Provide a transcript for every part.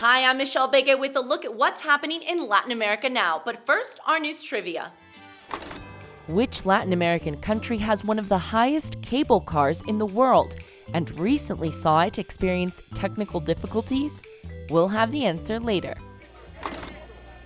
Hi, I'm Michelle Begue with a look at what's happening in Latin America now. But first, our news trivia. Which Latin American country has one of the highest cable cars in the world and recently saw it experience technical difficulties? We'll have the answer later.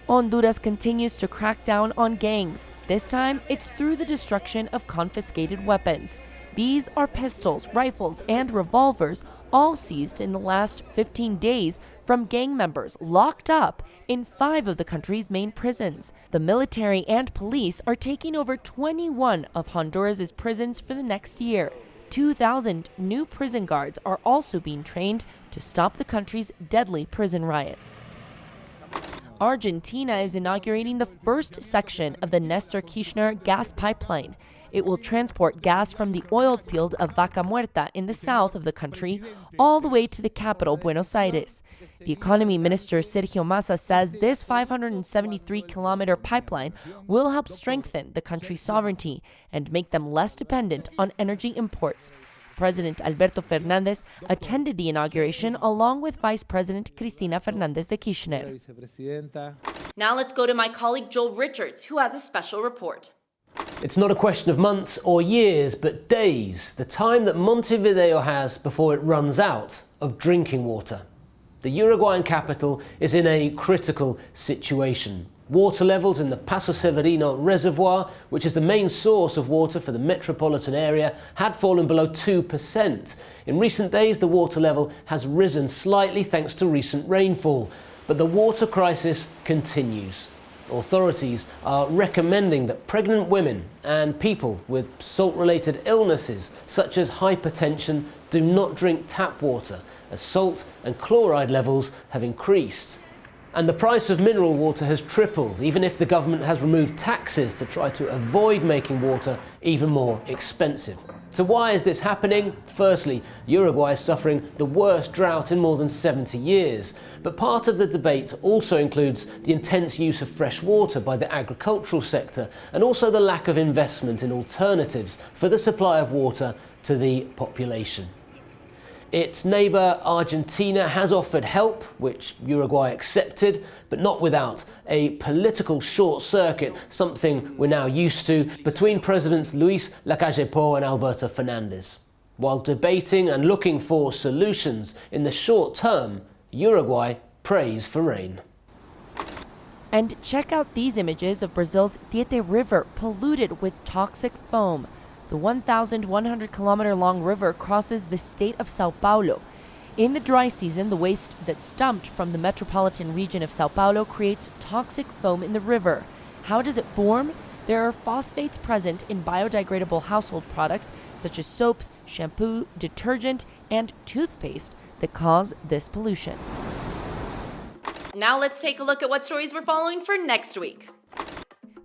Honduras continues to crack down on gangs. This time, it's through the destruction of confiscated weapons. These are pistols, rifles, and revolvers, all seized in the last 15 days from gang members locked up in 5 of the country's main prisons. The military and police are taking over 21 of Honduras' prisons for the next year. 2,000 new prison guards are also being trained to stop the country's deadly prison riots. Argentina is inaugurating the first section of the Néstor Kirchner gas pipeline. It will transport gas from the oil field of Vaca Muerta in the south of the country all the way to the capital, Buenos Aires. The economy minister Sergio Massa says this 573-kilometer pipeline will help strengthen the country's sovereignty and make them less dependent on energy imports. President Alberto Fernández attended the inauguration along with Vice President Cristina Fernández de Kirchner. Now let's go to my colleague Joel Richards, who has a special report. It's not a question of months or years, but days, the time that Montevideo has before it runs out of drinking water. The Uruguayan capital is in a critical situation. Water levels in the Paso Severino reservoir, which is the main source of water for the metropolitan area, had fallen below 2%. In recent days, the water level has risen slightly thanks to recent rainfall, but the water crisis continues. Authorities are recommending that pregnant women and people with salt-related illnesses such as hypertension do not drink tap water, as salt and chloride levels have increased. And the price of mineral water has tripled, even if the government has removed taxes to try to avoid making water even more expensive. So why is this happening? Firstly, Uruguay is suffering the worst drought in more than 70 years. But part of the debate also includes the intense use of fresh water by the agricultural sector and also the lack of investment in alternatives for the supply of water to the population. Its neighbour Argentina has offered help, which Uruguay accepted, but not without a political short circuit, something we're now used to, between Presidents Luis Lacalle Pou and Alberto Fernández. While debating and looking for solutions in the short term, Uruguay prays for rain. And check out these images of Brazil's Tietê River polluted with toxic foam. The 1,100-kilometer-long river crosses the state of Sao Paulo. In the dry season, the waste that's dumped from the metropolitan region of Sao Paulo creates toxic foam in the river. How does it form? There are phosphates present in biodegradable household products such as soaps, shampoo, detergent, and toothpaste that cause this pollution. Now let's take a look at what stories we're following for next week.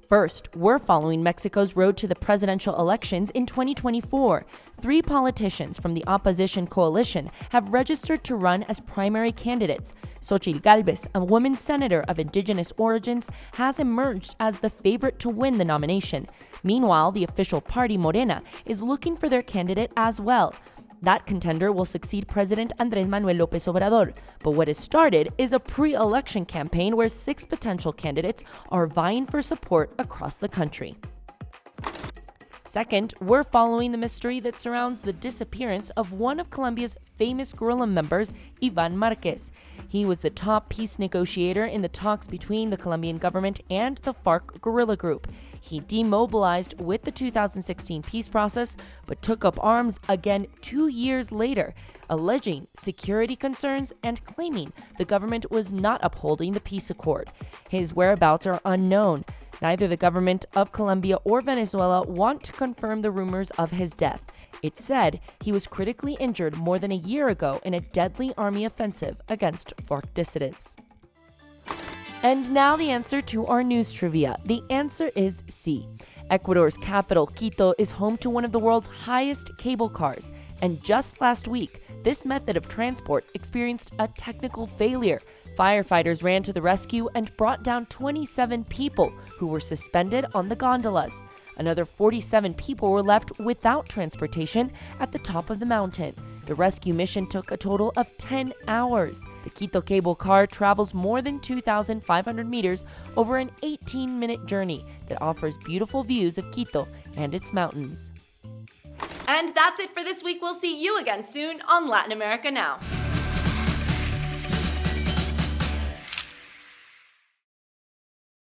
First, we're following Mexico's road to the presidential elections in 2024. 3 politicians from the opposition coalition have registered to run as primary candidates. Xochitl Gálvez, a woman senator of indigenous origins, has emerged as the favorite to win the nomination. Meanwhile, the official party Morena is looking for their candidate as well. That contender will succeed President Andrés Manuel López Obrador. But what has started is a pre-election campaign where 6 potential candidates are vying for support across the country. Second, we're following the mystery that surrounds the disappearance of one of Colombia's famous guerrilla members, Iván Marquez. He was the top peace negotiator in the talks between the Colombian government and the FARC guerrilla group. He demobilized with the 2016 peace process, but took up arms again 2 years later, alleging security concerns and claiming the government was not upholding the peace accord. His whereabouts are unknown. Neither the government of Colombia or Venezuela want to confirm the rumors of his death. It's said he was critically injured more than a year ago in a deadly army offensive against FARC dissidents. And now the answer to our news trivia. The answer is C. Ecuador's capital, Quito, is home to one of the world's highest cable cars. And just last week, this method of transport experienced a technical failure. Firefighters ran to the rescue and brought down 27 people who were suspended on the gondolas. Another 47 people were left without transportation at the top of the mountain. The rescue mission took a total of 10 hours. The Quito cable car travels more than 2,500 meters over an 18-minute journey that offers beautiful views of Quito and its mountains. And that's it for this week. We'll see you again soon on Latin America Now.